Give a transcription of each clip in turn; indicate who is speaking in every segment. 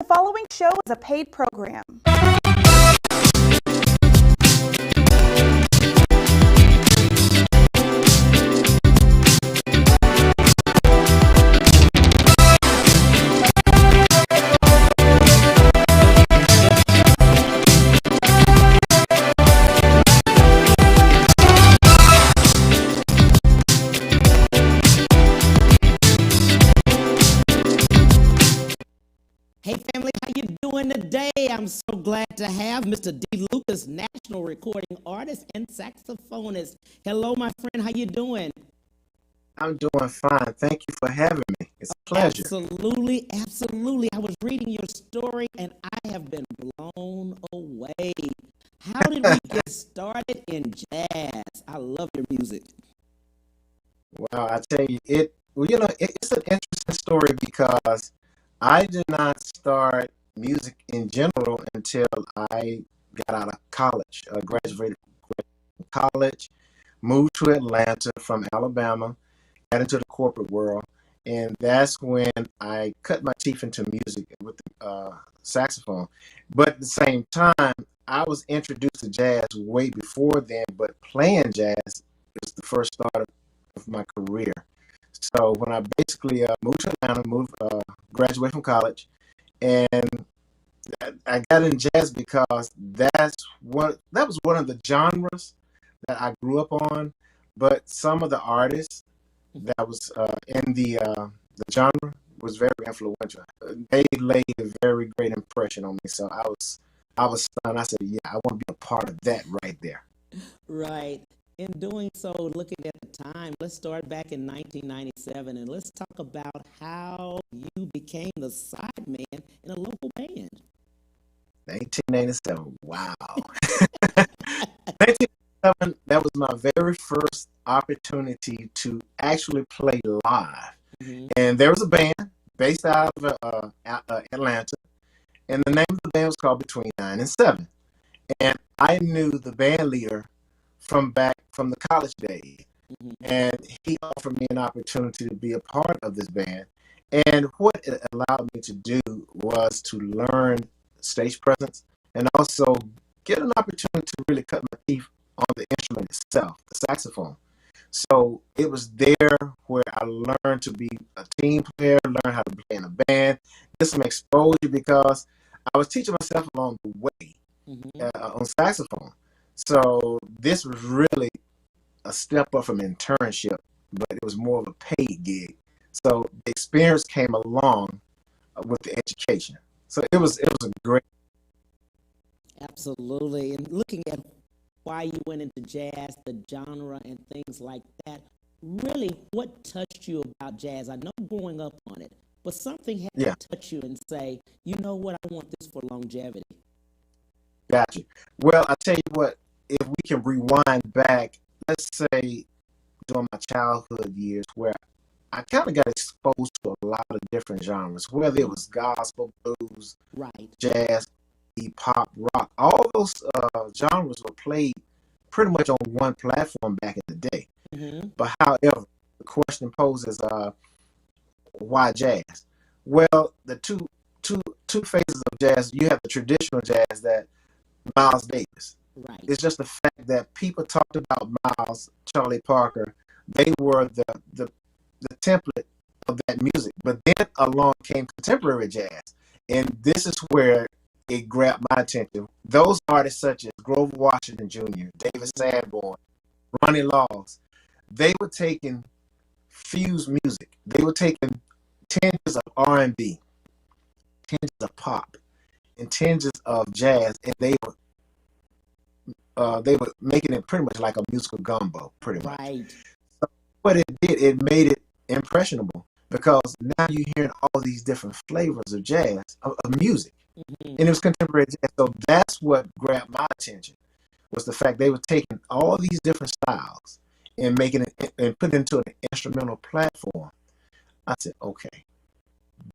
Speaker 1: following show is a paid program.
Speaker 2: Hey family, how you doing today? I'm so glad to have Mr. D. Lucas, national recording artist and saxophonist. Hello, my friend. How you doing?
Speaker 3: I'm doing fine. Thank you for having me. It's a pleasure.
Speaker 2: Absolutely, absolutely. I was reading your story and I have been blown away. How did we get started in jazz? I love your music.
Speaker 3: Wow, I tell you, it's an interesting story because I did not start music in general until I got out of college. Graduated from college, moved to Atlanta from Alabama, got into the corporate world, and that's when I cut my teeth into music with the saxophone. But at the same time, I was introduced to jazz way before then, but playing jazz was the first start of my career. So when I basically moved to Atlanta, graduated from college, and I got in jazz because that was one of the genres that I grew up on. But some of the artists that was in the genre was very influential. They laid a very great impression on me. So I was stunned. I said, "Yeah, I want to be a part of that right there."
Speaker 2: Right. In doing so, looking at the time, let's start back in 1997 and let's talk about how you became the sideman in a local band.
Speaker 3: 1997. Wow. 1997. That was my very first opportunity to actually play live.
Speaker 2: Hmm.
Speaker 3: And there was a band based out of Atlanta, and the name of the band was called Between Nine and Seven. And I knew the band leader from back from the college days,
Speaker 2: Hmm.
Speaker 3: and he offered me an opportunity to be a part of this band. And what it allowed me to do was to learn stage presence and also get an opportunity to really cut my teeth on the instrument itself, the saxophone. So it was there where I learned to be a team player, learn how to play in a band, get some exposure because I was teaching myself along the way
Speaker 2: Hmm.
Speaker 3: on saxophone. So this was really a step up from internship, but it was more of a paid gig. So the experience came along with the education. So it was a great.
Speaker 2: Absolutely. And looking at why you went into jazz, the genre, and things like that, really, what touched you about jazz? I know growing up on it, but something had
Speaker 3: Yeah,
Speaker 2: to touch you and say, you know what, I want this for longevity.
Speaker 3: gotcha. Well, I tell you what, if we can rewind back, let's say during my childhood years where I kind of got exposed to a lot of different genres, whether it was gospel, blues,
Speaker 2: Right.
Speaker 3: jazz, pop, rock. All those genres were played pretty much on one platform back in the day.
Speaker 2: Hmm.
Speaker 3: But however, the question poses, why jazz? Well, the two phases of jazz. You have the traditional jazz that Miles Davis.
Speaker 2: Right.
Speaker 3: It's just the fact that people talked about Miles, Charlie Parker. They were the template of that music. But then along came contemporary jazz, and this is where it grabbed my attention. Those artists such as Grover Washington Jr., David Sanborn, Ronnie Laws, they were taking fused music. They were taking tinges of R&B, tinges of pop, and tinges of jazz, and they were making it pretty much like a musical gumbo, pretty much.
Speaker 2: Right.
Speaker 3: So what it did, it made it impressionable because now you're hearing all these different flavors of jazz, of music,
Speaker 2: Hmm.
Speaker 3: and it was contemporary jazz. So that's what grabbed my attention was the fact they were taking all these different styles and making it and putting it into an instrumental platform. I said, okay,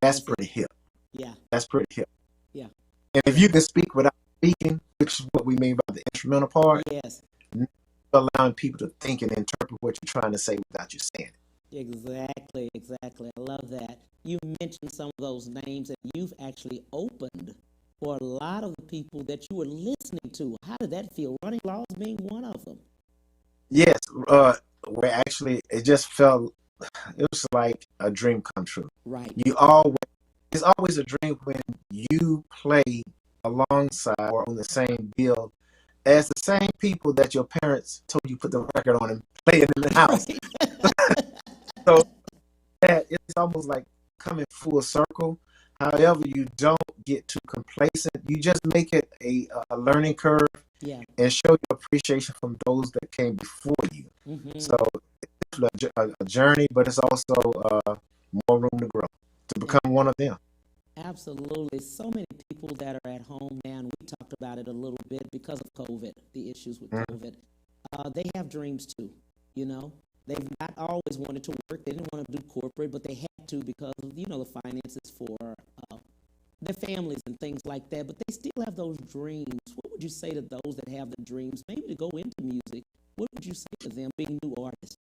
Speaker 3: that's
Speaker 2: That's it.
Speaker 3: pretty hip.
Speaker 2: Yeah.
Speaker 3: That's pretty hip.
Speaker 2: Yeah.
Speaker 3: And if
Speaker 2: Yeah.
Speaker 3: you can speak without speaking, which is what we mean by the instrumental part,
Speaker 2: Yes.
Speaker 3: allowing people to think and interpret what you're trying to say without you saying it.
Speaker 2: Exactly, exactly. I love that. You mentioned some of those names that you've actually opened for a lot of the people that you were listening to. How did that feel? Running Laws being one of them.
Speaker 3: Yes, where actually it just felt it was like a dream come true.
Speaker 2: Right.
Speaker 3: You always It's always a dream when you play alongside or on the same bill as the same people that your parents told you put the record on and play it in the house.
Speaker 2: Right.
Speaker 3: So that it's almost like coming full circle. However, you don't get too complacent. You just make it a learning curve
Speaker 2: Yeah.
Speaker 3: and show your appreciation from those that came before you.
Speaker 2: Hmm.
Speaker 3: So it's a journey, but it's also more room to grow to become one of them.
Speaker 2: Absolutely. So many people that are at home now, and we talked about it a little bit because of COVID, the issues with
Speaker 3: Mhm.
Speaker 2: COVID. They have dreams too, you know. They've not always wanted to work. They didn't want to do corporate, but they had to because of, the finances for their families and things like that. But they still have those dreams. What would you say to those that have the dreams, maybe to go into music? What would you say to them being new artists?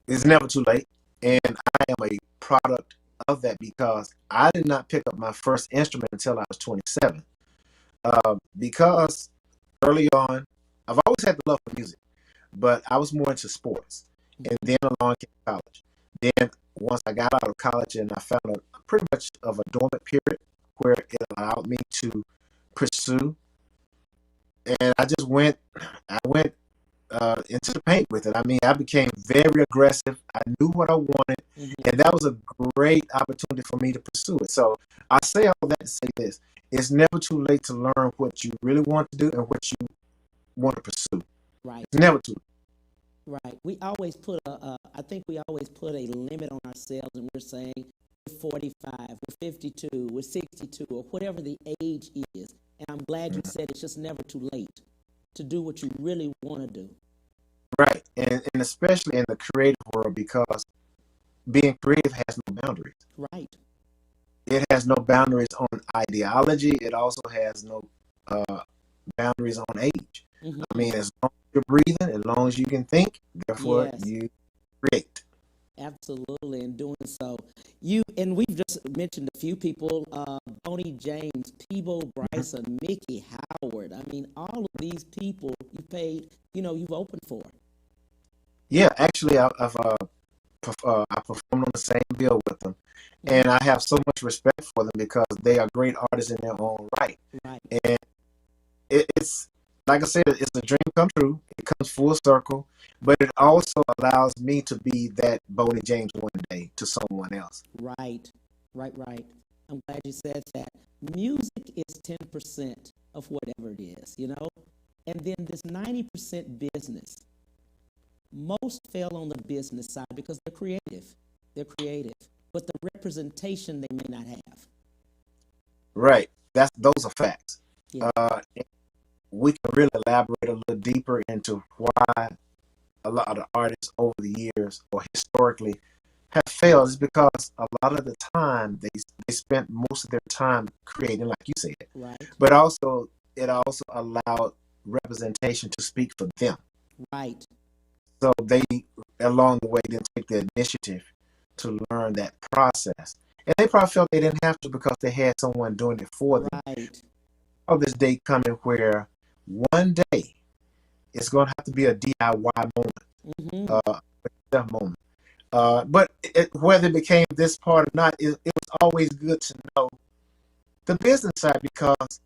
Speaker 3: It's never too late, and I am a product of that because I did not pick up my first instrument until I was 27. Because early on, I've always had the love for music, but I was more into sports. And then along came college. Then once I got out of college and I found pretty much of a dormant period where it allowed me to pursue, and I went into the paint with it. I mean, I became very aggressive. I knew what I wanted,
Speaker 2: Hmm.
Speaker 3: and that was a great opportunity for me to pursue it. So I say all that to say this: it's never too late to learn what you really want to do and what you want to pursue.
Speaker 2: Right.
Speaker 3: It's never too
Speaker 2: Right. We always put I think we always put a limit on ourselves, and we're saying we're 45, we're 52, we're 62, or whatever the age is. And I'm glad you
Speaker 3: late.
Speaker 2: said it's just never too late to do what you really want to do.
Speaker 3: Right, and especially in the creative world because being creative has no boundaries.
Speaker 2: Right.
Speaker 3: It has no boundaries on ideology. It also has no uh, boundaries on age. I
Speaker 2: Hmm.
Speaker 3: mean, as long as you're breathing, as long as you can think, therefore
Speaker 2: Yes.
Speaker 3: you create.
Speaker 2: Absolutely, in doing so, and we've just mentioned a few people: Boney James, Peebo
Speaker 3: Mhm.
Speaker 2: Bryson, Mickey Howard. I mean, all of these people you paid, you've opened for.
Speaker 3: Yeah, actually, I performed on the same bill with them,
Speaker 2: Hmm.
Speaker 3: and I have so much respect for them because they are great artists in their own right.
Speaker 2: Right.
Speaker 3: And it's like I said, it's a dream come true. It comes full circle, but it also allows me to be that Boney James one day to someone else.
Speaker 2: Right, right. I'm glad you said that. Music is 10% of whatever it is. And then this 90% business. Most fail on the business side because they're creative. They're creative. But the representation they may not have.
Speaker 3: Right. Those are facts.
Speaker 2: Yeah.
Speaker 3: We can really elaborate a little deeper into why a lot of artists over the years or historically have failed is because a lot of the time they spent most of their time creating, like you said,
Speaker 2: Right,
Speaker 3: but also it also allowed representation to speak for them.
Speaker 2: right,
Speaker 3: So they, along the way, didn't take the initiative to learn that process. And they probably felt they didn't have to because they had someone doing it for them.
Speaker 2: right.
Speaker 3: Oh, this day coming where one day it's going to have to be a DIY moment,
Speaker 2: Mm-hmm.
Speaker 3: that moment. Whether it became this part or not, it was always good to know the business side because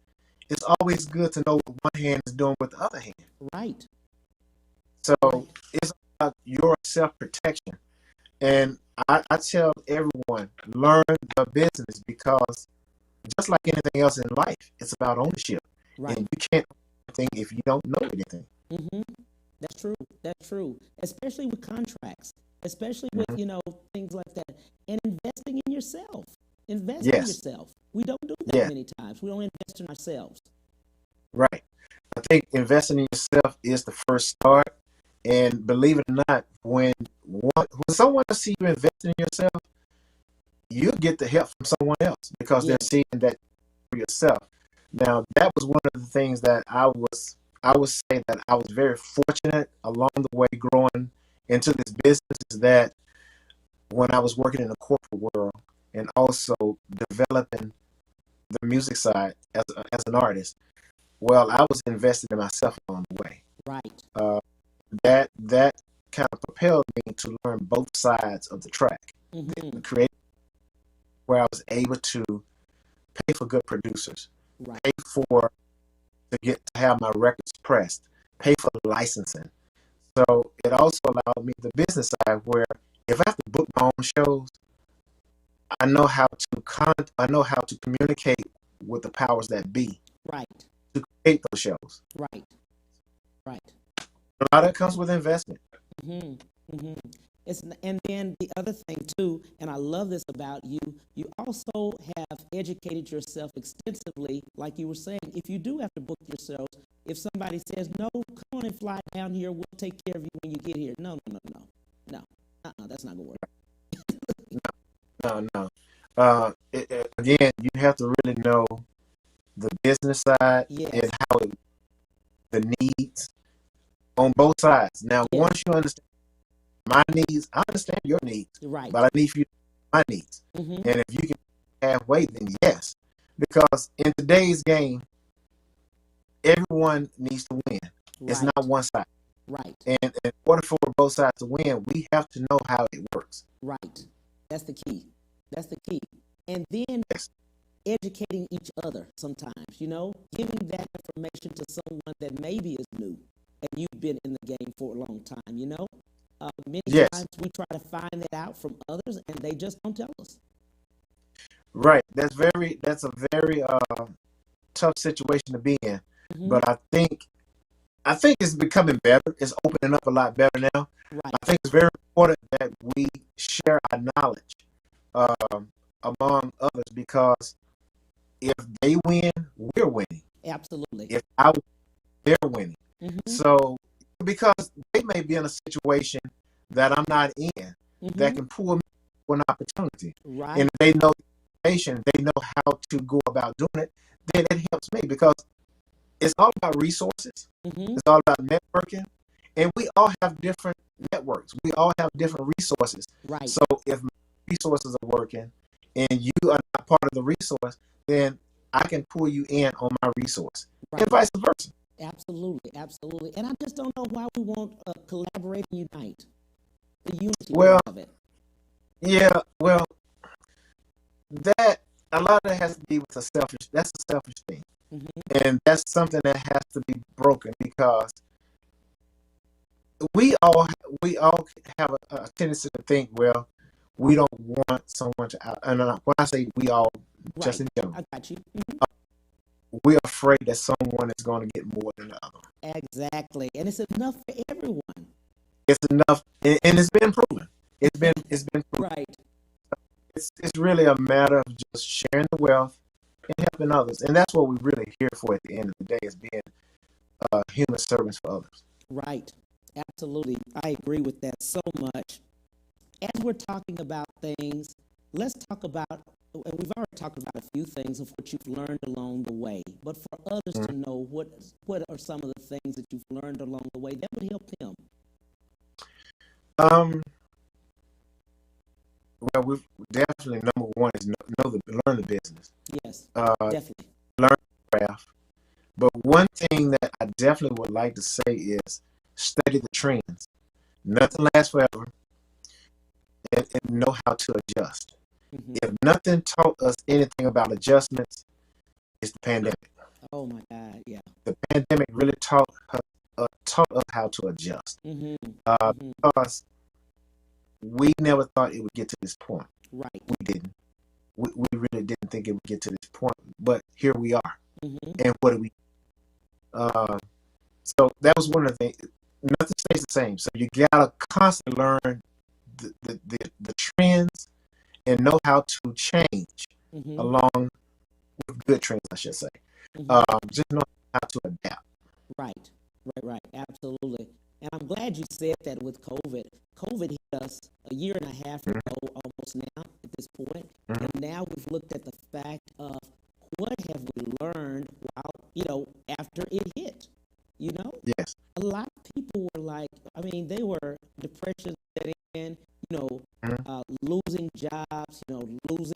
Speaker 3: it's always good to know what one hand is doing with the other hand.
Speaker 2: Right,
Speaker 3: So
Speaker 2: right.
Speaker 3: it's about your self protection. And I tell everyone, learn the business because just like anything else in life, it's about ownership. And
Speaker 2: Right.
Speaker 3: you can't do anything if you don't know anything.
Speaker 2: Mm-hmm. That's true. That's true. Especially with contracts, especially with,
Speaker 3: Mhm.
Speaker 2: things like that. And investing in yourself. Invest in
Speaker 3: Yes,
Speaker 2: yourself. We don't do that
Speaker 3: yes,
Speaker 2: many times. We don't invest in ourselves.
Speaker 3: right. I think investing in yourself is the first start. And believe it or not, when someone sees you investing in yourself, you get the help from someone else because they're
Speaker 2: Yeah.
Speaker 3: seeing that for yourself. Now, that was one of the things that I would say that I was very fortunate along the way growing into this business is that when I was working in the corporate world and also developing the music side as an artist, well, I was invested in myself along the way.
Speaker 2: Right.
Speaker 3: Uh, that kind of propelled me to learn both sides of the track,
Speaker 2: Mm-hmm.
Speaker 3: the creative, where I was able to pay for good producers,
Speaker 2: Right.
Speaker 3: pay for to have my records pressed, pay for licensing. So it also allowed me the business side where if I have to book my own shows, I know how to communicate with the powers that be
Speaker 2: Right.
Speaker 3: to create those shows.
Speaker 2: Right. Right.
Speaker 3: A lot of it comes with investment.
Speaker 2: Mm-hmm. Mm-hmm. And then the other thing too, and I love this about you, you also have educated yourself extensively, like you were saying. If you do have to book yourselves, if somebody says, no, come on and fly down here, we'll take care of you when you get here. No, no, no, no. No. That's not gonna work.
Speaker 3: No. Again, you have to really know the business side
Speaker 2: Yes.
Speaker 3: and how the needs on both sides. Now,
Speaker 2: Yes.
Speaker 3: once you understand my needs, I understand your needs,
Speaker 2: Right.
Speaker 3: but I need for you to know my needs.
Speaker 2: Mm-hmm.
Speaker 3: And if you can halfway, then yes, because in today's game, everyone needs to win. It's
Speaker 2: Right.
Speaker 3: not one side.
Speaker 2: Right.
Speaker 3: And in order for both sides to win, we have to know how it works.
Speaker 2: Right. That's the key. That's the key. And then
Speaker 3: Yes.
Speaker 2: educating each other sometimes, giving that information to someone that maybe is new and you've been in the game for a long time. Many
Speaker 3: Yes.
Speaker 2: times we try to find that out from others and they just don't tell us.
Speaker 3: Right. That's a very tough situation to be in.
Speaker 2: Mm-hmm.
Speaker 3: But I think it's becoming better. It's opening up a lot better now.
Speaker 2: Right.
Speaker 3: I think it's very important that we share our knowledge among others, because if they win, we're winning.
Speaker 2: Absolutely.
Speaker 3: If I win, they're winning.
Speaker 2: Mm-hmm.
Speaker 3: So because they may be in a situation that I'm not in,
Speaker 2: Mm-hmm.
Speaker 3: that can pull me for an opportunity.
Speaker 2: Right.
Speaker 3: And if they know the information, they know how to go about doing it, then it helps me, because it's all about resources.
Speaker 2: Mm-hmm.
Speaker 3: It's all about networking. And we all have different networks. We all have different resources.
Speaker 2: Right.
Speaker 3: So if my resources are working and you are not part of the resource, then I can pull you in on my resource.
Speaker 2: Right.
Speaker 3: And vice versa.
Speaker 2: Absolutely. Absolutely. And I just don't know why we won't collaborate and unite. The unity
Speaker 3: Well,
Speaker 2: of it.
Speaker 3: yeah, well, that a lot of that has to be with that's a selfish thing.
Speaker 2: Mm-hmm.
Speaker 3: And that's something that has to be broken, because we all have a tendency to think, well, we don't want someone to out. And when I say we all, just in general,
Speaker 2: I got you. Mm-hmm.
Speaker 3: We're afraid that someone is going to get more than the other.
Speaker 2: Exactly, and it's enough for everyone.
Speaker 3: It's enough, and it's been proven. It's been proven.
Speaker 2: Right.
Speaker 3: It's really a matter of just sharing the wealth and helping others, and that's what we're really here for at the end of the day, is being human servants for others.
Speaker 2: Right. Absolutely. I agree with that so much. As we're talking about things, let's talk about, and we've already talked about a few things of what you've learned along the way, but for others to know, what are some of the things that you've learned along the way that would help them?
Speaker 3: Well, we've definitely, number one is learn the business.
Speaker 2: Yes, definitely.
Speaker 3: Learn the craft. But one thing that I definitely would like to say is study the trends. Nothing lasts forever, and know how to adjust.
Speaker 2: Mm-hmm.
Speaker 3: If nothing taught us anything about adjustments, it's the pandemic.
Speaker 2: Oh my God, yeah.
Speaker 3: The pandemic really taught us how to adjust.
Speaker 2: Mm-hmm.
Speaker 3: Because we never thought it would get to this point.
Speaker 2: Right.
Speaker 3: We didn't. We really didn't think it would get to this point, but here we are.
Speaker 2: Mm-hmm.
Speaker 3: And what do we? So that was one of the things. Nothing stays the same. So you gotta constantly learn the trends and know how to change
Speaker 2: Mm-hmm.
Speaker 3: along with good trends, I should say.
Speaker 2: Mm-hmm.
Speaker 3: Just know how to adapt.
Speaker 2: Right. Absolutely. And I'm glad you said that with COVID. COVID hit us a year and a half ago, almost now at this point.
Speaker 3: Mm-hmm.
Speaker 2: And now we've looked at the fact of what have we learned while, after it hit,
Speaker 3: Yes.
Speaker 2: A lot of people were like, they were depression set in, losing jobs, losing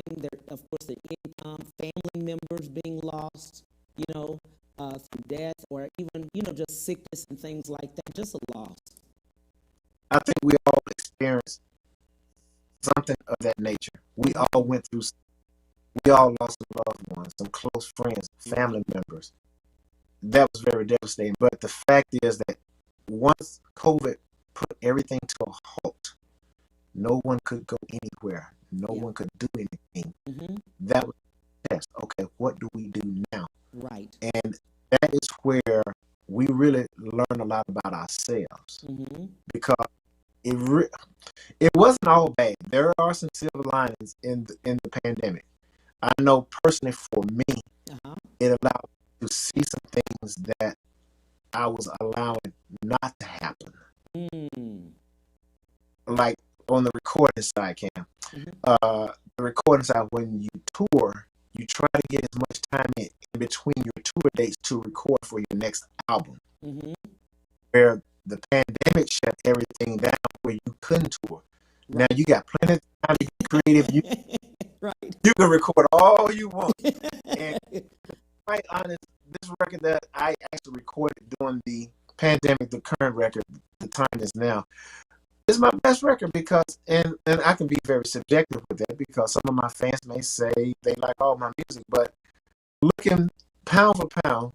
Speaker 2: of course, their income, family members being lost, through death or even, just sickness and things like that, just a loss.
Speaker 3: I think we all experienced something of that nature. We all went through, we all lost a loved one, some close friends, family members. That was very devastating. But the fact is that once COVID put everything to a halt, no one could go anywhere. No one could do anything. That was the test. Okay, what do we do now?
Speaker 2: Right.
Speaker 3: And that is where we really learn a lot about ourselves, because it wasn't all bad. There are some silver linings in the pandemic. I know personally for me, it allowed me to see some things that I was allowing not to happen. Like on the recording side, Cam. The recording side, when you tour, you try to get as much time in between your tour dates to record for your next album. Where the pandemic shut everything down, where you couldn't tour. Now you got plenty of time to get creative. You can record all you want. And to be quite honest, this record that I actually recorded during the pandemic, the current record, the time is now, is my best record because, and I can be very subjective with that because some of my fans may say they like all my music, but looking pound for pound,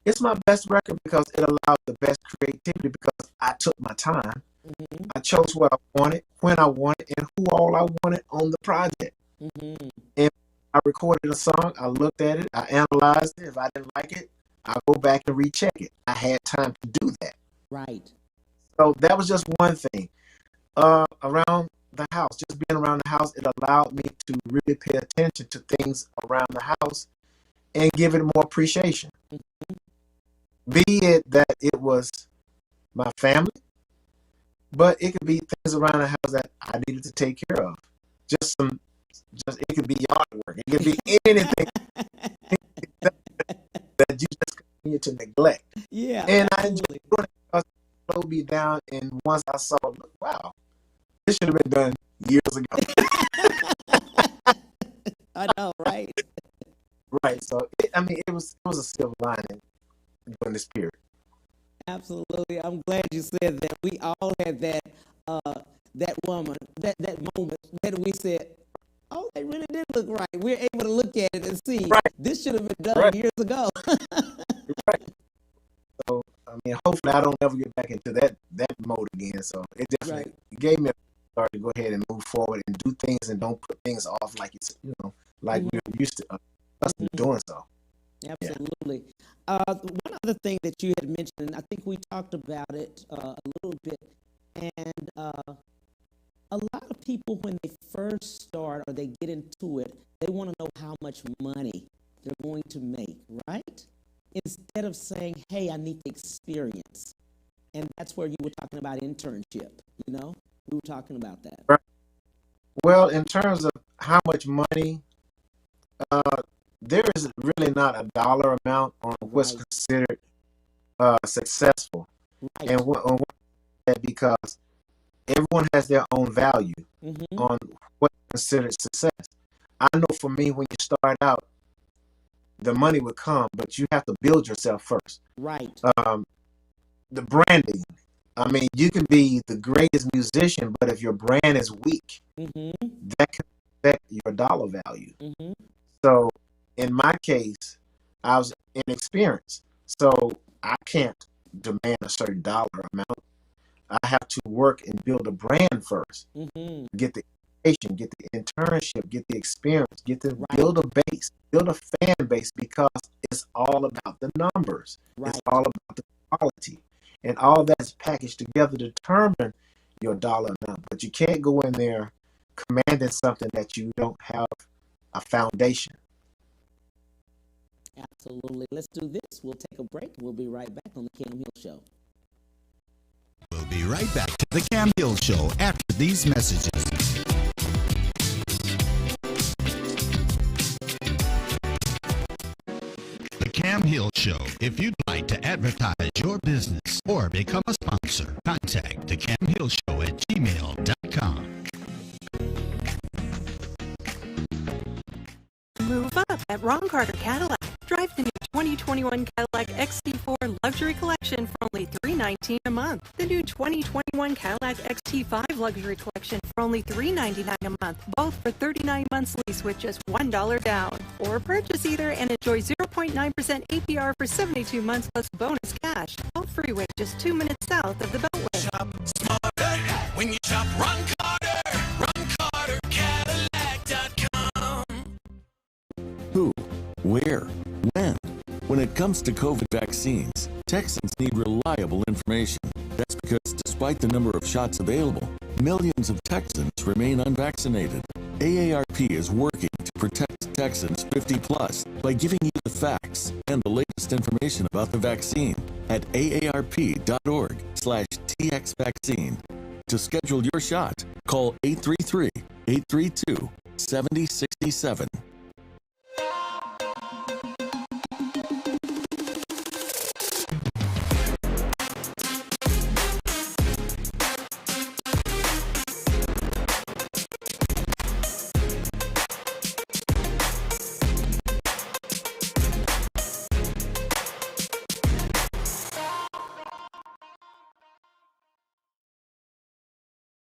Speaker 3: it's my best record because it allowed the best creativity because I took my time. I chose what I wanted, when I wanted, and who all I wanted on the project. And I recorded a song, I looked at it, I analyzed it. If I didn't like it, I'll go back and recheck it. I had time to do that.
Speaker 2: Right.
Speaker 3: So that was just one thing. Around the house, just being around the house, it allowed me to really pay attention to things around the house and give it more appreciation. Be it that it was my family, but it could be things around the house that I needed to take care of. It could be yard work. It could be anything that you just continue to neglect.
Speaker 2: Yeah.
Speaker 3: And I enjoyed doing it because it slowed me down. And once I saw, wow, this should have been done years ago.
Speaker 2: I know, right?
Speaker 3: Right. So, it was a silver lining during this period.
Speaker 2: Absolutely. I'm glad you said that. We all had that woman, that moment that we said, oh, they really did look right. We're able to look at it and see this should have been done years ago.
Speaker 3: Right. So, hopefully I don't ever get back into that mode again. So it definitely gave me a start to go ahead and move forward and do things and don't put things off like it's, like we're used to us doing so.
Speaker 2: Absolutely. One other thing that you had mentioned, I think we talked about it a little bit, and a lot of people when they first start or they get into it, they want to know how much money they're going to make, right? Instead of saying, hey, I need the experience. And that's where you were talking about internship, We were talking about that.
Speaker 3: Right. Well, in terms of how much money, there is really not a dollar amount on what's considered successful. Right. And because everyone has their own value on what's considered success. I know for me, when you start out, the money would come, but you have to build yourself first. Right. The branding. You can be the greatest musician, but if your brand is weak, that can affect your dollar value. So in my case, I was inexperienced. So I can't demand a certain dollar amount. I have to work and build a brand first. Get the education, get the internship, get the experience, build a base, build a fan base, because it's all about the numbers. It's all about the quality. And all that's packaged together to determine your dollar amount. But you can't go in there commanding something that you don't have a foundation.
Speaker 2: Absolutely. Let's do this. We'll take a break. We'll be right back on the Cam Hill Show.
Speaker 4: We'll be right back to the Cam Hill Show after these messages. The Cam Hill Show. If you'd like to advertise your business or become a sponsor, contact the Cam Hill Show at gmail.com.
Speaker 5: Ron Carter Cadillac. Drive the new 2021 Cadillac XT4 Luxury Collection for only $319 a month. The new 2021 Cadillac XT5 Luxury Collection for only $399 a month, both for 39 months lease with just $1 down. Or purchase either and enjoy 0.9% APR for 72 months plus bonus cash. Off freeway just 2 minutes south of the Beltway.
Speaker 6: Shop smarter when you shop Ron Carter. RonCarterCadillac.com.
Speaker 7: Who, where, when? When it comes to COVID vaccines, Texans need reliable information. That's because despite the number of shots available, millions of Texans remain unvaccinated. AARP is working to protect Texans 50 plus by giving you the facts and the latest information about the vaccine at aarp.org/txvaccine. To schedule your shot, call 833-832-7067.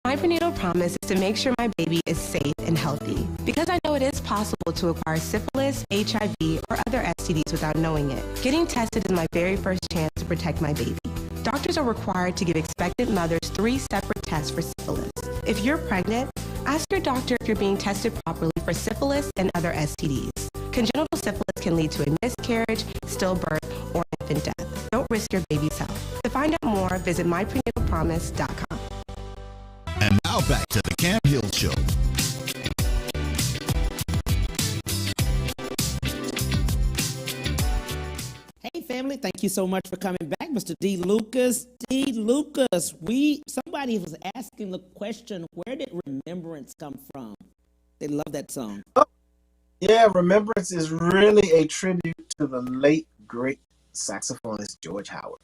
Speaker 8: My prenatal promise is to make sure my baby is safe and healthy because I know it is possible to acquire syphilis, HIV, or other STDs without knowing it. Getting tested is my very first chance to protect my baby. Doctors are required to give expectant mothers 3 separate tests for syphilis. If you're pregnant, ask your doctor if you're being tested properly for syphilis and other STDs. Congenital syphilis can lead to a miscarriage, stillbirth, or infant death. Don't risk your baby's health. To find out more, visit myprenatalpromise.com.
Speaker 4: And now back to the Cam Hill Show.
Speaker 2: Hey family, thank you so much for coming back, Mr. D. Lucas. D. Lucas, somebody was asking the question, where did Remembrance come from? They love that song.
Speaker 3: Oh, yeah, Remembrance is really a tribute to the late, great saxophonist George Howard.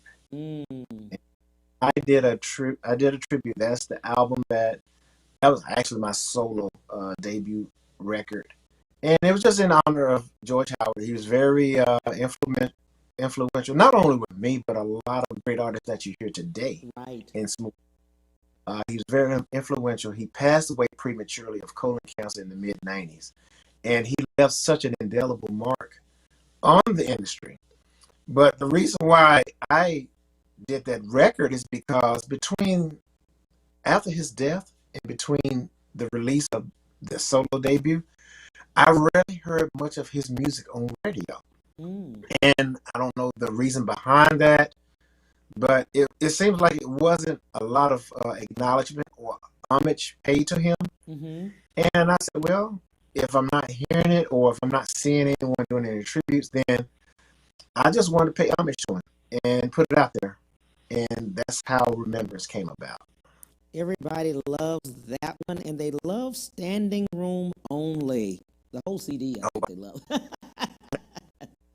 Speaker 3: I did a tribute. That's the album that was actually my solo debut record, and it was just in honor of George Howard. He was very influential, not only with me, but a lot of great artists that you hear today.
Speaker 2: Right.
Speaker 3: In smooth. He was very influential. He passed away prematurely of colon cancer in the mid-90s, and he left such an indelible mark on the industry. But the reason why I did that record is because after his death and between the release of the solo debut, I rarely heard much of his music on radio. And I don't know the reason behind that, but it seems like it wasn't a lot of acknowledgement or homage paid to him. And I said, well, if I'm not hearing it or if I'm not seeing anyone doing any tributes, then I just want to pay homage to him and put it out there. And that's how Remembrance came about.
Speaker 2: Everybody loves that one, and they love Standing Room Only. The whole CD, I think they love.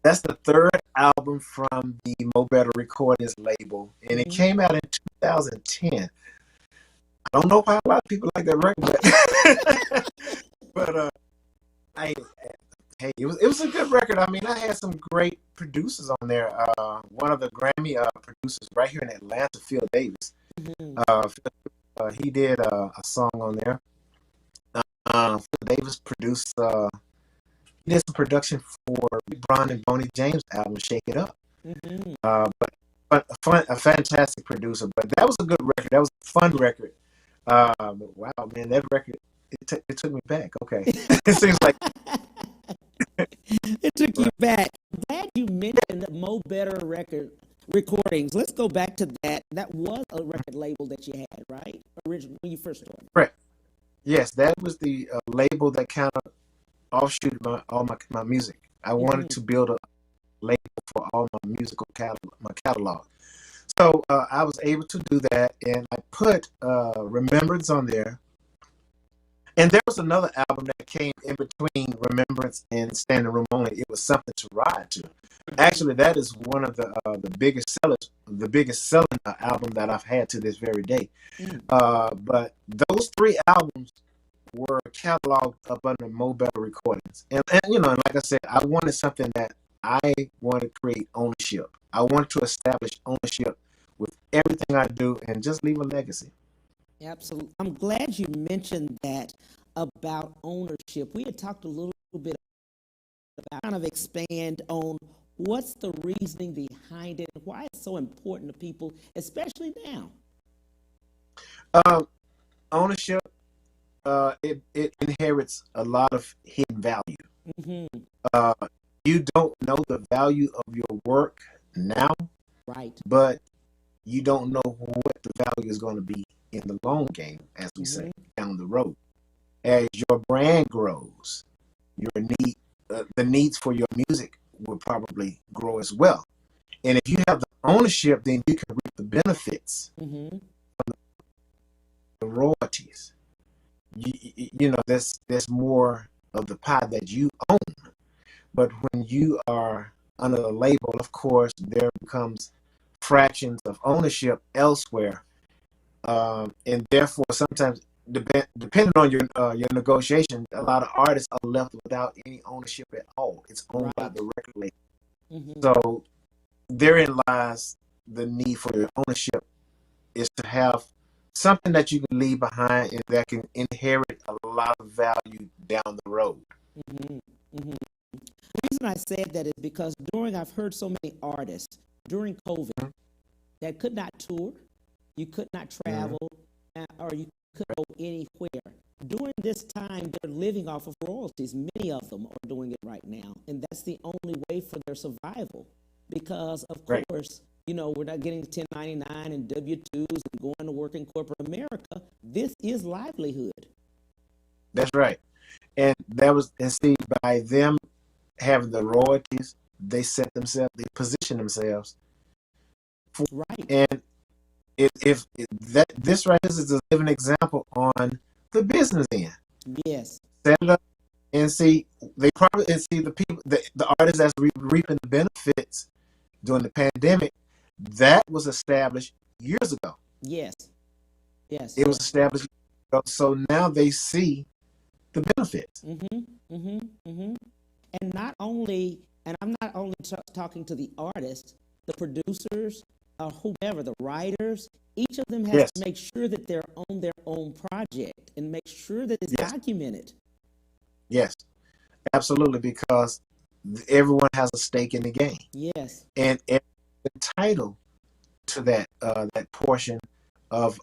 Speaker 3: That's the third album from the Mo Better Recordings label, and it came out in 2010. I don't know why a lot of people like that record, but hey, it was a good record. I mean, I had some great producers on there. One of the Grammy producers right here in Atlanta, Phil Davis. He did a song on there. Phil Davis produced. He did some production for Bron and Boney James' album, Shake It Up. But a fantastic producer. But that was a good record. That was a fun record. Wow, man, that record, it took me back. Okay. It seems like...
Speaker 2: It took you back. Glad you mentioned Mo Better Recordings. Let's go back to that. That was a record label that you had, right? Originally, when you first started.
Speaker 3: Right. Yes, that was the label that kind of offshoot all my music. I wanted to build a label for all my musical catalog. So I was able to do that, and I put Remembrance on there. And there was another album that came in between Remembrance and Standing Room Only. It was Something to Ride To. Actually, that is one of the biggest selling album that I've had to this very day. But those 3 albums were cataloged up under Mobile Recordings. And you know, and like I said, I wanted something that I wanted to create ownership. I wanted to establish ownership with everything I do and just leave a legacy.
Speaker 2: Absolutely. I'm glad you mentioned that about ownership. We had talked a little bit about kind of expand on what's the reasoning behind it, why it's so important to people, especially now.
Speaker 3: Ownership, it inherits a lot of hidden value.
Speaker 2: Mm-hmm.
Speaker 3: You don't know the value of your work now,
Speaker 2: Right.
Speaker 3: but you don't know what the value is going to be in the long game, as we say, down the road. As your brand grows, the needs for your music will probably grow as well. And if you have the ownership, then you can reap the benefits,
Speaker 2: Mm-hmm.
Speaker 3: the royalties. You know, there's more of the pie that you own. But when you are under the label, of course, there becomes fractions of ownership elsewhere, and therefore sometimes depending on your negotiation, a lot of artists are left without any ownership at all. It's owned by the record label.
Speaker 2: Mm-hmm.
Speaker 3: So therein lies the need for your ownership, is to have something that you can leave behind and that can inherit a lot of value down the road.
Speaker 2: Mm-hmm. Mm-hmm. The reason I said that is because I've heard so many artists during COVID that could not tour, you could not travel, or you couldn't go anywhere. During this time, they're living off of royalties. Many of them are doing it right now, and that's the only way for their survival. Because, of course, you know, we're not getting 1099 and W-2s and going to work in corporate America. This is livelihood.
Speaker 3: That's right. And see, by them having the royalties, they position themselves.
Speaker 2: Right.
Speaker 3: And if this right here is a living example on the business end.
Speaker 2: Yes.
Speaker 3: Set it up and see the people, the artists that's reaping the benefits during the pandemic. That was established years ago.
Speaker 2: Yes. Yes.
Speaker 3: It was established. So now they see the benefits.
Speaker 2: Mm-hmm. Mm-hmm. Mm-hmm. And I'm not only talking to the artists, the producers, or whoever, the writers. Each of them has to make sure that they're on their own project and make sure that it's documented. Yes,
Speaker 3: absolutely, because everyone has a stake in the game.
Speaker 2: Yes,
Speaker 3: and entitled to that portion of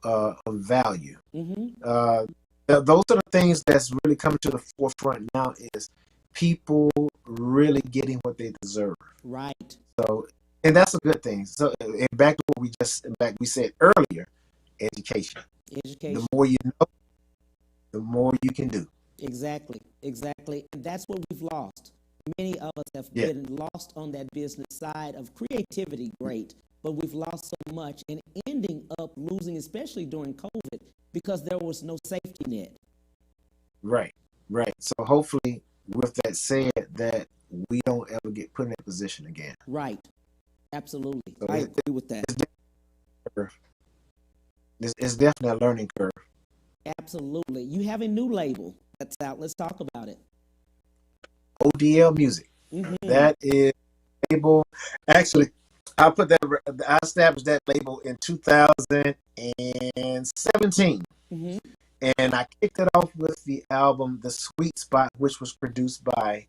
Speaker 3: value.
Speaker 2: Mm-hmm.
Speaker 3: Those are the things that's really coming to the forefront now, is people really getting what they deserve.
Speaker 2: Right.
Speaker 3: So, and that's a good thing. So, and back to what we said earlier, education. The more you know, the more you can do.
Speaker 2: Exactly. And that's what we've lost. Many of us have been lost on that business side of creativity, great, but we've lost so much and ending up losing, especially during COVID, because there was no safety net.
Speaker 3: Right. So hopefully, with that said, that we don't ever get put in that position again.
Speaker 2: Right. Absolutely. So I agree with that.
Speaker 3: It's definitely a learning curve.
Speaker 2: Absolutely. You have a new label that's out. Let's talk about it.
Speaker 3: ODL Music.
Speaker 2: Mm-hmm.
Speaker 3: That is label. Actually, I established that label in 2017.
Speaker 2: Mm-hmm.
Speaker 3: And I kicked it off with the album The Sweet Spot, which was produced by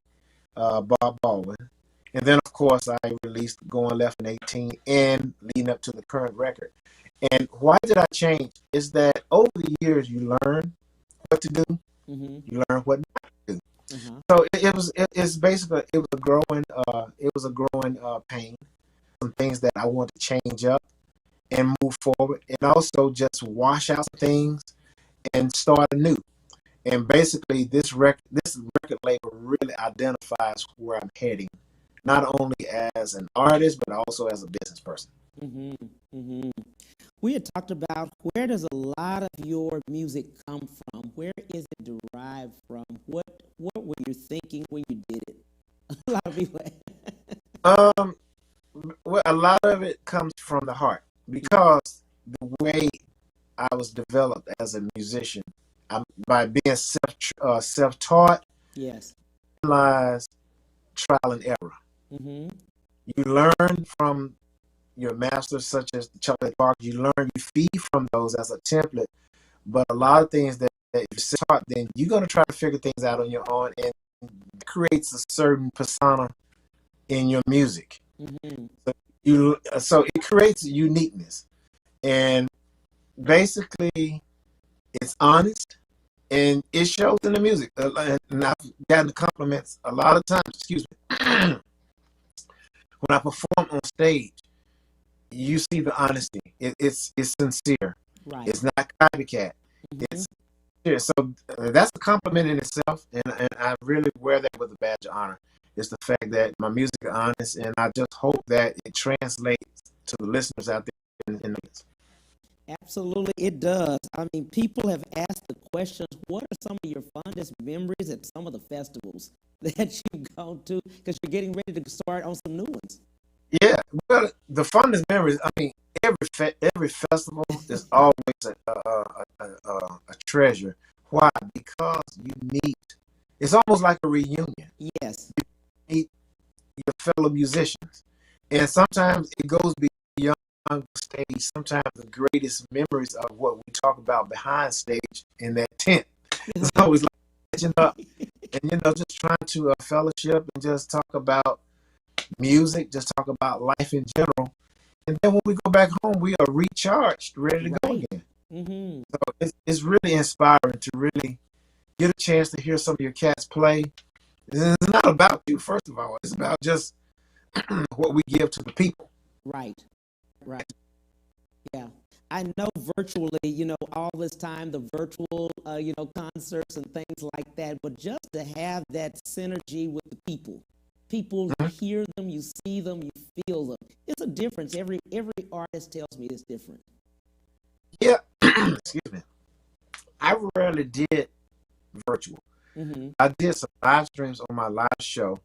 Speaker 3: Bob Baldwin. And then, of course, I released Going Left in 18 and leading up to the current record. And why did I change? Is that over the years you learn what to do,
Speaker 2: mm-hmm.
Speaker 3: you learn what not to do.
Speaker 2: Mm-hmm.
Speaker 3: So it's basically it was a growing pain. Some things that I want to change up and move forward, and also just wash out some things and start anew. And basically, this record label really identifies where I'm heading, not only as an artist but also as a business person.
Speaker 2: Mm-hmm. Mm-hmm. We had talked about, where does a lot of your music come from? Where is it derived from? What were you thinking when you did it? A lot of people.
Speaker 3: Well, a lot of it comes from the heart, because the way I was developed as a musician, I'm by being self-taught,
Speaker 2: Yes.
Speaker 3: lies trial and error.
Speaker 2: Mm-hmm.
Speaker 3: You learn from your masters, such as Charlie Parker. You learn, you feed from those as a template. But a lot of things that you're taught, then you're going to try to figure things out on your own, and it creates a certain persona in your music.
Speaker 2: Mm-hmm.
Speaker 3: So it creates uniqueness, and basically it's honest, and it shows in the music. And I've gotten compliments a lot of times. Excuse me. When I perform on stage, you see the honesty. It's sincere.
Speaker 2: Right.
Speaker 3: It's not copycat.
Speaker 2: Mm-hmm.
Speaker 3: It's sincere. So that's a compliment in itself, and I really wear that with a badge of honor. It's the fact that my music is honest, and I just hope that it translates to the listeners out there in the mix.
Speaker 2: Absolutely, it does. I mean, people have asked the questions, what are some of your fondest memories at some of the festivals that you've gone to? Because you're getting ready to start on some new ones.
Speaker 3: Yeah, well, the fondest memories. I mean, every festival is always a treasure. Why? Because you meet. It's almost like a reunion.
Speaker 2: Yes.
Speaker 3: You meet your fellow musicians, and sometimes it goes beyond stage. Sometimes the greatest memories of what we talk about behind stage in that tent. It's always like catching up, and just trying to fellowship and just talk about music, just talk about life in general. And then when we go back home, we are recharged, ready to go again.
Speaker 2: Mm-hmm.
Speaker 3: So it's really inspiring to really get a chance to hear some of your cats play. It's not about you, first of all. It's about just what we give to the people.
Speaker 2: Right. Right. Yeah. I know virtually, all this time, the virtual, concerts and things like that, but just to have that synergy with the people. People, you hear them, you see them, you feel them. It's a difference. Every artist tells me it's different.
Speaker 3: Yeah. Excuse me. I rarely did virtual.
Speaker 2: Mm-hmm.
Speaker 3: I did some live streams on my live show,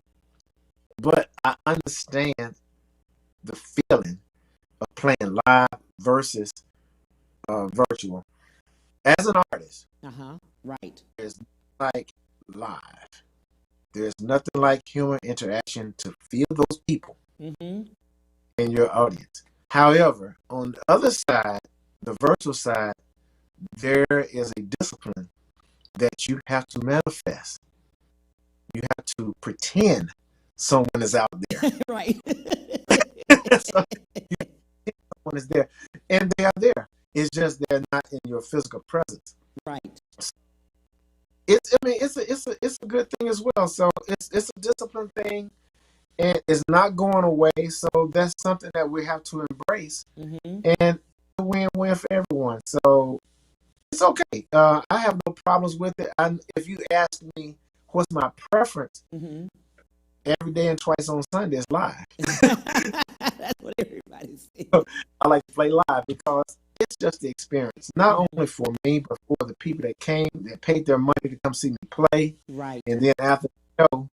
Speaker 3: but I understand the feeling of playing live versus virtual. As an artist,
Speaker 2: Right.
Speaker 3: it's like live. There's nothing like human interaction to feel those people
Speaker 2: Mm-hmm.
Speaker 3: in your audience. However, on the other side, the virtual side, there is a discipline that you have to manifest. You have to pretend someone is out there.
Speaker 2: Right.
Speaker 3: So someone is there, and they are there. It's just they're not in your physical presence.
Speaker 2: Right.
Speaker 3: It's a good thing as well. So it's a discipline thing, and it's not going away. So that's something that we have to embrace,
Speaker 2: Mm-hmm.
Speaker 3: and it's a win-win for everyone. So it's okay. I have no problems with it. If you ask me what's my preference,
Speaker 2: Mm-hmm.
Speaker 3: every day and twice on Sunday is live.
Speaker 2: That's what everybody says.
Speaker 3: I like to play live because it's just the experience, not only for me, but for the people that came, that paid their money to come see me play.
Speaker 2: Right.
Speaker 3: And then after the show,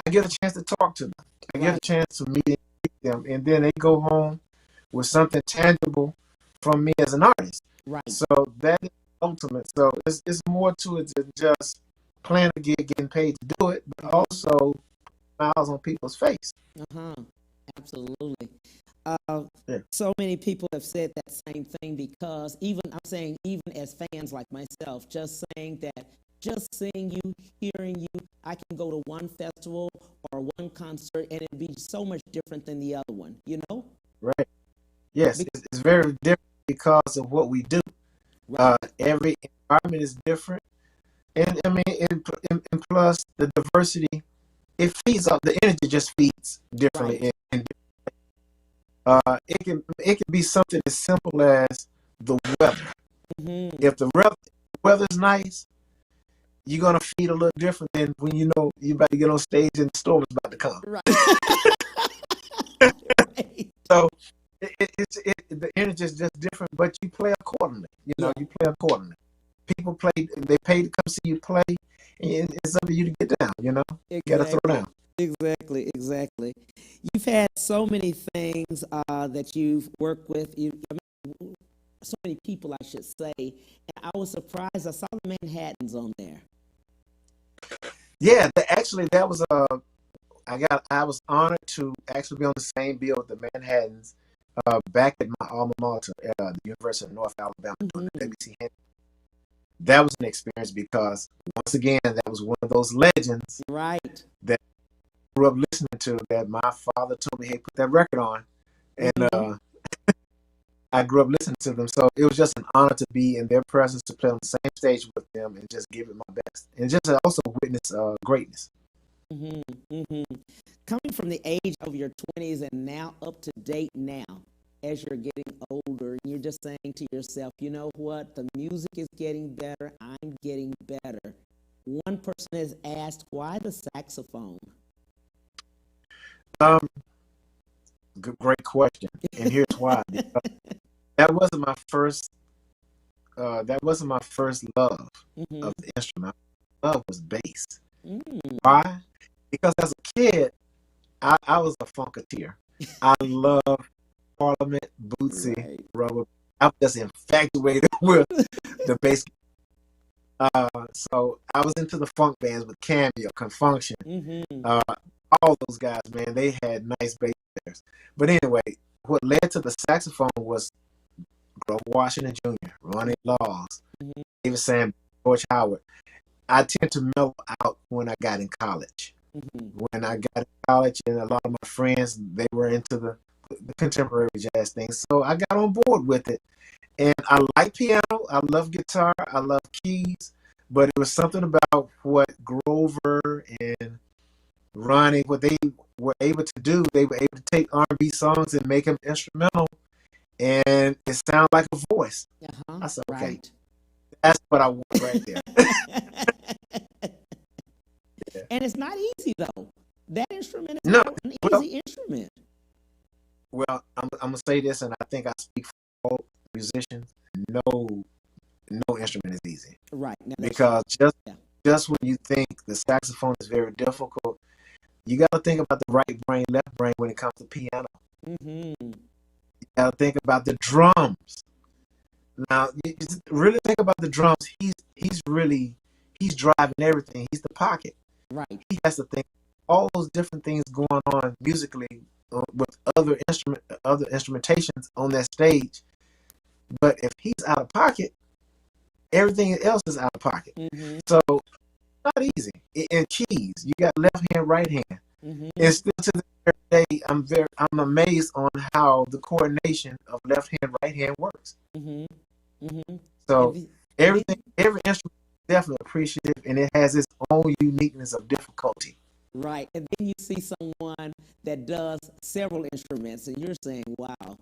Speaker 3: I get a chance to talk to them. I get a chance to meet them, and then they go home with something tangible from me as an artist.
Speaker 2: Right.
Speaker 3: So that is ultimate. So it's more to it than just playing a gig, getting paid to do it, but also smiles on people's face.
Speaker 2: Absolutely.
Speaker 3: Yeah.
Speaker 2: So many people have said that same thing because even as fans like myself, just saying that, just seeing you, hearing you, I can go to one festival or one concert and it'd be so much different than the other one,
Speaker 3: Right. Yes, it's very different because of what we do.
Speaker 2: Right.
Speaker 3: Every environment is different. And I mean, and plus the diversity, it feeds off, the energy just feeds differently.
Speaker 2: Right.
Speaker 3: It can be something as simple as the weather.
Speaker 2: Mm-hmm.
Speaker 3: If the weather's nice, you're gonna feed a little different than when you're about to get on stage and the storm is about to come.
Speaker 2: Right. Right.
Speaker 3: So the energy is just different, but you play accordingly. You play accordingly. People play, they pay to come see you play, and it's up to you to get down. You
Speaker 2: Exactly.
Speaker 3: gotta throw down.
Speaker 2: Exactly. You've had so many things that you've worked with. so many people, I should say. And I was surprised. I saw the Manhattans on there.
Speaker 3: Yeah, actually, that was I was honored to actually be on the same bill with the Manhattans back at my alma mater, the University of North Alabama, doing the WC Henry. That was an experience because once again, that was one of those legends,
Speaker 2: right,
Speaker 3: that I grew up listening to. That my father told me, "Hey, put that record on," and I grew up listening to them. So it was just an honor to be in their presence, to play on the same stage with them, and just give it my best, and just to also witness greatness.
Speaker 2: Coming from the age of your 20s and now up to date now, as you're getting older, and you're just saying to yourself, you know what, the music is getting better, I'm getting better. One person has asked, why the saxophone?
Speaker 3: Great question, and here's why. That wasn't my first. That wasn't my first love of the instrument. My love was bass. Why? Because as a kid, I was a funketeer. I loved Parliament, Bootsy, Rubber. I was just infatuated with the bass. So I was into the funk bands with Cameo, Confunction. All those guys, man, they had nice bass players. But anyway, what led to the saxophone was Grover Washington Jr., Ronnie Laws, David Sam, George Howard. I tend to mellow out when I got in college. When I got in college, and a lot of my friends, they were into the contemporary jazz thing. So I got on board with it. And I like piano. I love guitar. I love keys. But it was something about what Grover and Ronnie, what they were able to do. They were able to take R&B songs and make them instrumental. And it sounded like a voice. I said, okay, that's what I want right there.
Speaker 2: And it's not easy, though. That instrument is
Speaker 3: not
Speaker 2: an easy instrument.
Speaker 3: Well, I'm going to say this, and I think I speak for all musicians. No instrument is easy.
Speaker 2: Right.
Speaker 3: Because just when you think the saxophone is very difficult, you got to think about the right brain, left brain when it comes to piano. You got to think about the drums. Now, you really think about the drums. He's driving everything. He's the pocket.
Speaker 2: Right.
Speaker 3: He has to think all those different things going on musically with other instrumentations on that stage. But if he's out of pocket, everything else is out of pocket. So not easy. And keys, you got left hand, right hand. And still to this day, I'm amazed on how the coordination of left hand, right hand works. So every instrument is definitely appreciative, and it has its own uniqueness of difficulty.
Speaker 2: Right, and then you see someone that does several instruments, and you're saying, "Wow."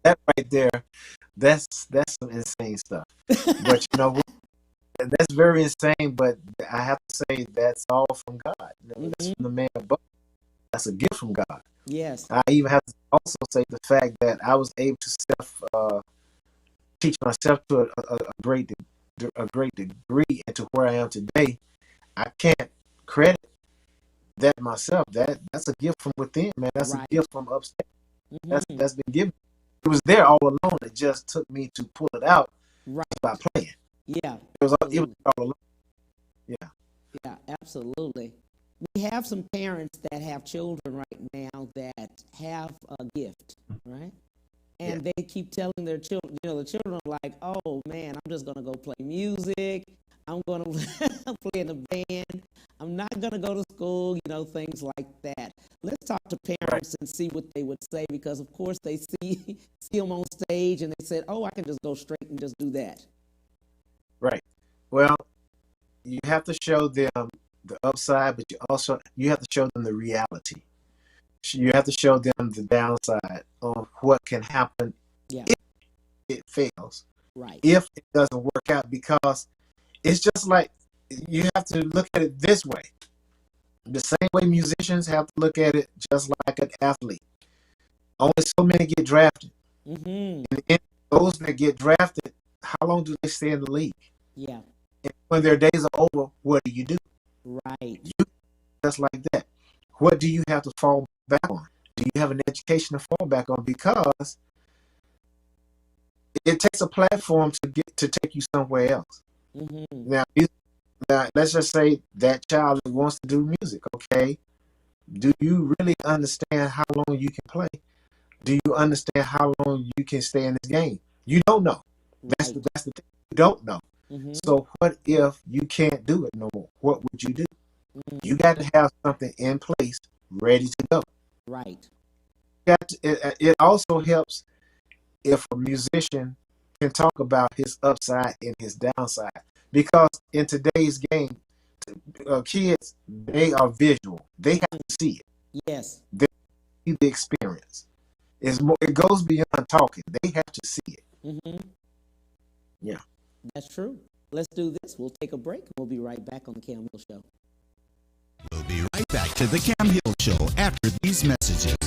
Speaker 3: that right there, that's some insane stuff. But you know, that's very insane. But I have to say that's all from God. That's from the man above. That's a gift from God.
Speaker 2: Yes.
Speaker 3: I even have to also say the fact that I was able to teach myself to a great degree into where I am today. I can't credit that myself. That's a gift from within, man. That's a gift from upstairs. That's been given. It was there all along. It just took me to pull it out by playing.
Speaker 2: Yeah.
Speaker 3: It was all along. Yeah.
Speaker 2: Yeah, absolutely. We have some parents that have children right now that have a gift, right? And they keep telling their children, the children are like, oh, man, I'm just going to go play music. I'm going to play in a band. I'm not going to go to school, things like that. Let's talk to parents and see what they would say, because, of course, they see them on stage and they said, oh, I can just go straight and just do that.
Speaker 3: Right. Well, you have to show them the upside, but you have to show them the reality. You have to show them the downside of what can happen if it fails.
Speaker 2: Right.
Speaker 3: If it doesn't work out, because it's just like, you have to look at it this way. The same way musicians have to look at it, just like an athlete. Only so many get drafted. And those that get drafted, how long do they stay in the league?
Speaker 2: Yeah.
Speaker 3: And when their days are over, what do you do?
Speaker 2: Right.
Speaker 3: Just like that. What do you have to fall back on? Do you have an education to fall back on? Because it takes a platform to take you somewhere else.
Speaker 2: Mm-hmm.
Speaker 3: Now, let's just say that child wants to do music. Okay, do you really understand how long you can play? Do you understand how long you can stay in this game? You don't know. That's
Speaker 2: Right.
Speaker 3: the thing. You don't know.
Speaker 2: Mm-hmm.
Speaker 3: So what if you can't do it no more? What would you do?
Speaker 2: Mm-hmm.
Speaker 3: You got to have something in place ready to go.
Speaker 2: Right.
Speaker 3: It also helps if a musician can talk about his upside and his downside. Because in today's game, kids, they are visual. They have to see it.
Speaker 2: Yes.
Speaker 3: They see the experience. It goes beyond talking. They have to see it.
Speaker 2: Mm-hmm.
Speaker 3: Yeah.
Speaker 2: That's true. Let's do this. We'll take a break and we'll be right back on the Cam Hill Show.
Speaker 4: We'll be right back to the Cam Hill Show after these messages.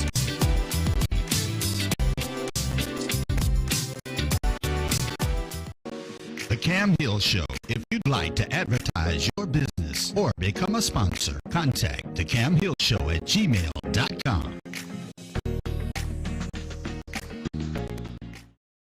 Speaker 4: The Cam Hill Show. If you'd like to advertise your business or become a sponsor, contact the Cam Hill Show at gmail.com.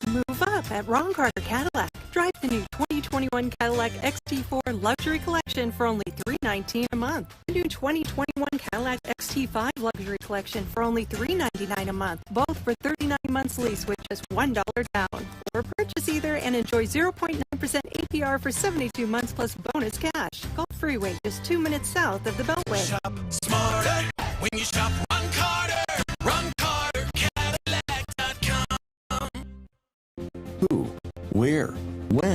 Speaker 5: Move up at Ron Carter Cadillac. Drive the new 2021 Cadillac XT4 Luxury Collection for only $319 a month. The new 2021 Cadillac XT5 Luxury Collection for only $399 a month. Both for 39 months lease with just $1 down. Or purchase either and enjoy 0.9% APR for 72 months plus bonus cash. Gulf Freeway, just 2 minutes south of the Beltway.
Speaker 6: Shop smarter when you shop Ron Carter. Ron Carter, Cadillac.com.
Speaker 7: Who, where, when?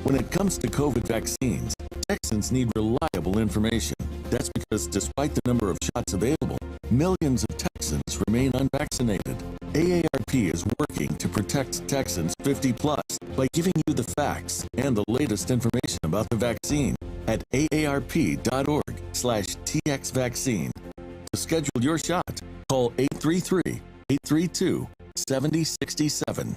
Speaker 7: When it comes to COVID vaccines, Texans need reliable information. That's because despite the number of shots available, millions of Texans remain unvaccinated. AARP is working to protect Texans 50 plus by giving you the facts and the latest information about the vaccine at aarp.org/txvaccine. To schedule your shot, call 833-832-7067.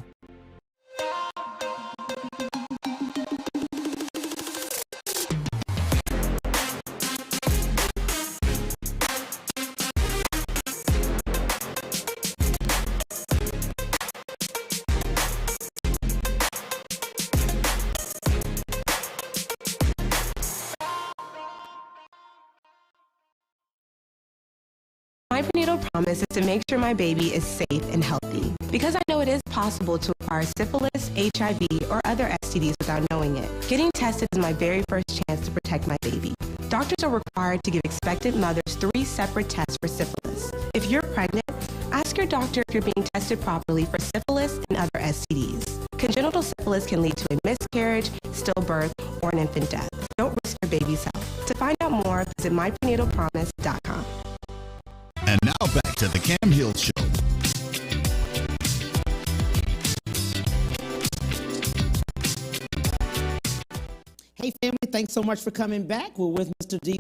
Speaker 8: My prenatal promise is to make sure my baby is safe and healthy because I know it is possible to acquire syphilis, HIV, or other STDs without knowing it. Getting tested is my very first chance to protect my baby. Doctors are required to give expectant mothers 3 separate tests for syphilis. If you're pregnant, ask your doctor if you're being tested properly for syphilis and other STDs. Congenital syphilis can lead to a miscarriage, stillbirth, or an infant death. Don't risk your baby's health. To find out more, visit myprenatalpromise.com.
Speaker 4: And now back to the Cam Hill Show.
Speaker 2: Hey, family, thanks so much for coming back. We're with Mr. D.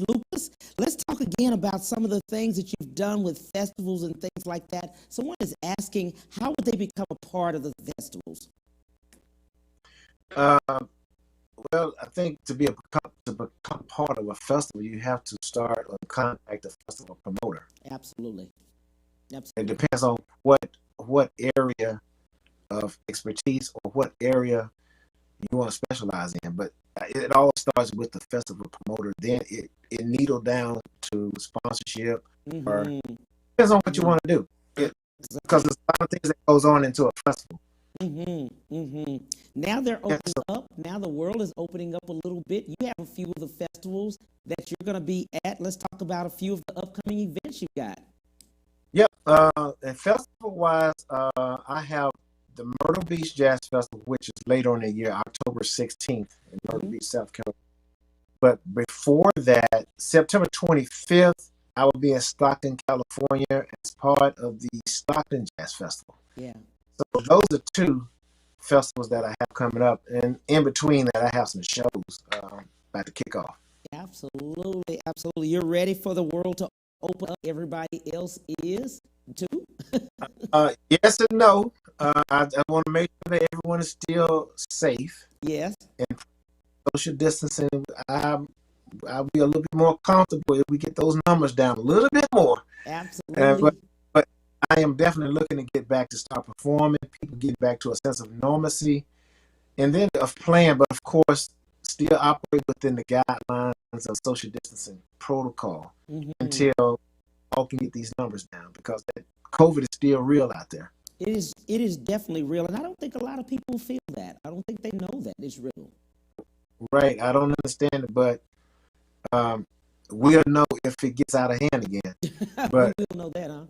Speaker 2: Lucas. Let's talk again about some of the things that you've done with festivals and things like that. Someone is asking, how would they become a part of the festivals?
Speaker 3: Well, I think to become part of a festival, you have to start or contact the festival promoter.
Speaker 2: Absolutely.
Speaker 3: It depends on what area of expertise or what area you want to specialize in. But it all starts with the festival promoter. Then it needle down to sponsorship or depends on what you want to do. Because there's a lot of things that goes on into a festival.
Speaker 2: Now they're opening up. Now the world is opening up a little bit. You have a few of the festivals that you're going to be at. Let's talk about a few of the upcoming events you've got.
Speaker 3: Yep. And festival-wise, I have the Myrtle Beach Jazz Festival, which is later in the year, October 16th in Myrtle Beach, South Carolina. But before that, September 25th, I will be in Stockton, California as part of the Stockton Jazz Festival.
Speaker 2: Yeah.
Speaker 3: So those are 2 festivals that I have coming up. And in between that, I have some shows about to kick off.
Speaker 2: Absolutely. Absolutely. You're ready for the world to open up. Everybody else is too?
Speaker 3: Yes and no. I want to make sure that everyone is still safe.
Speaker 2: Yes.
Speaker 3: And social distancing, I'll be a little bit more comfortable if we get those numbers down a little bit more.
Speaker 2: Absolutely.
Speaker 3: But I am definitely looking to get back to start performing, people get back to a sense of normalcy, and then of playing, but of course, still operate within the guidelines of social distancing protocol until all can get these numbers down, because that COVID is still real out there.
Speaker 2: It is definitely real, and I don't think a lot of people feel that. I don't think they know that it's real.
Speaker 3: Right. I don't understand it, but we'll know if it gets out of hand again. But
Speaker 2: We will know that, huh?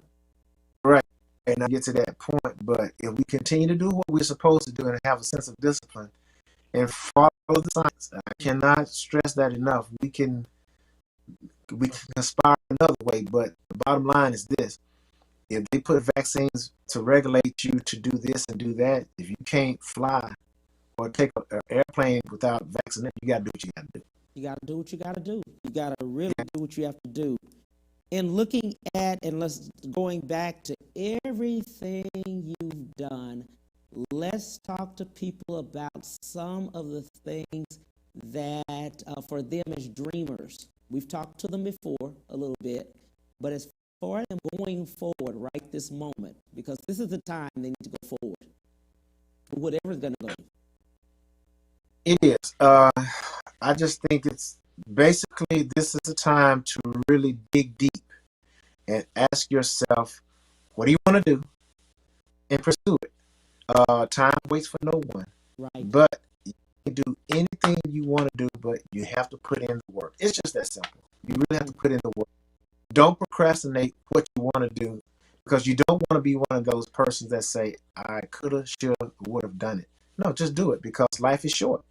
Speaker 3: right. And I get to that point. But if we continue to do what we're supposed to do and have a sense of discipline and follow the science, I cannot stress that enough. We can conspire another way, but the bottom line is this: if they put vaccines to regulate you to do this and do that, if you can't fly or take an airplane without vaccination, you got to do what you got to do.
Speaker 2: You got to do what you got to do. You got to really do what you have to do. And looking at, and let's going back to everything you've done, let's talk to people about some of the things that for them as dreamers. We've talked to them before a little bit, but as far as them going forward right this moment, because this is the time they need to go forward, whatever's going to go.
Speaker 3: It is. I just think it's basically, this is a time to really dig deep and ask yourself, what do you want to do, and pursue it. Time waits for no one.
Speaker 2: Right.
Speaker 3: But you can do anything you want to do, but you have to put in the work. It's just that simple. You really have to put in the work. Don't procrastinate what you want to do, because you don't want to be one of those persons that say, I could have, should have, would have done it. No, just do it, because life is short.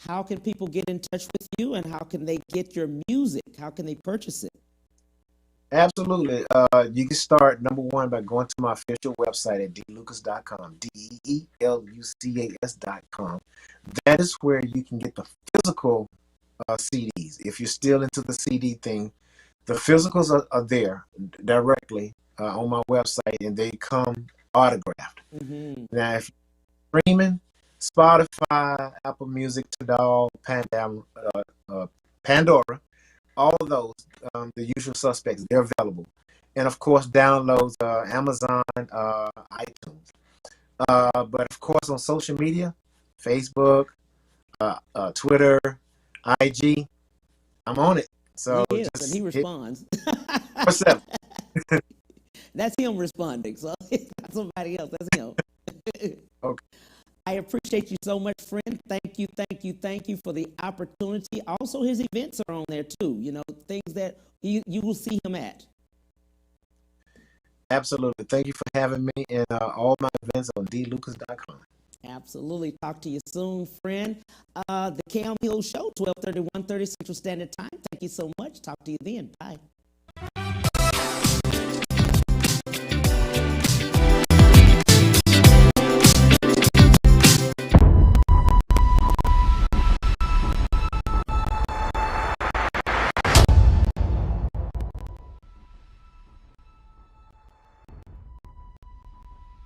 Speaker 2: How can people get in touch with you, and how can they get your music? How can they purchase it?
Speaker 3: Absolutely. You can start, number one, by going to my official website at deelucas.com, deelucas.com. That is where you can get the physical CDs. If you're still into the CD thing, the physicals are there directly on my website, and they come autographed. Now, if you're streaming, Spotify, Apple Music, Tidal, Pandora, all of those, the usual suspects, they're available. And of course, downloads, Amazon, iTunes. But of course, on social media, Facebook, Twitter, IG, I'm on it. So
Speaker 2: He is,
Speaker 3: just
Speaker 2: and he responds.
Speaker 3: What's up?
Speaker 2: That's him responding. So it's not somebody else. That's him.
Speaker 3: Okay.
Speaker 2: I appreciate you so much, friend. Thank you for the opportunity. Also, his events are on there too. You know, things that you will see him at.
Speaker 3: Absolutely. Thank you for having me. And all my events on deelucas.com.
Speaker 2: Absolutely. Talk to you soon, friend. The Cam Hill Show, 12:30, 1:30 Central Standard Time. Thank you so much. Talk to you then. Bye.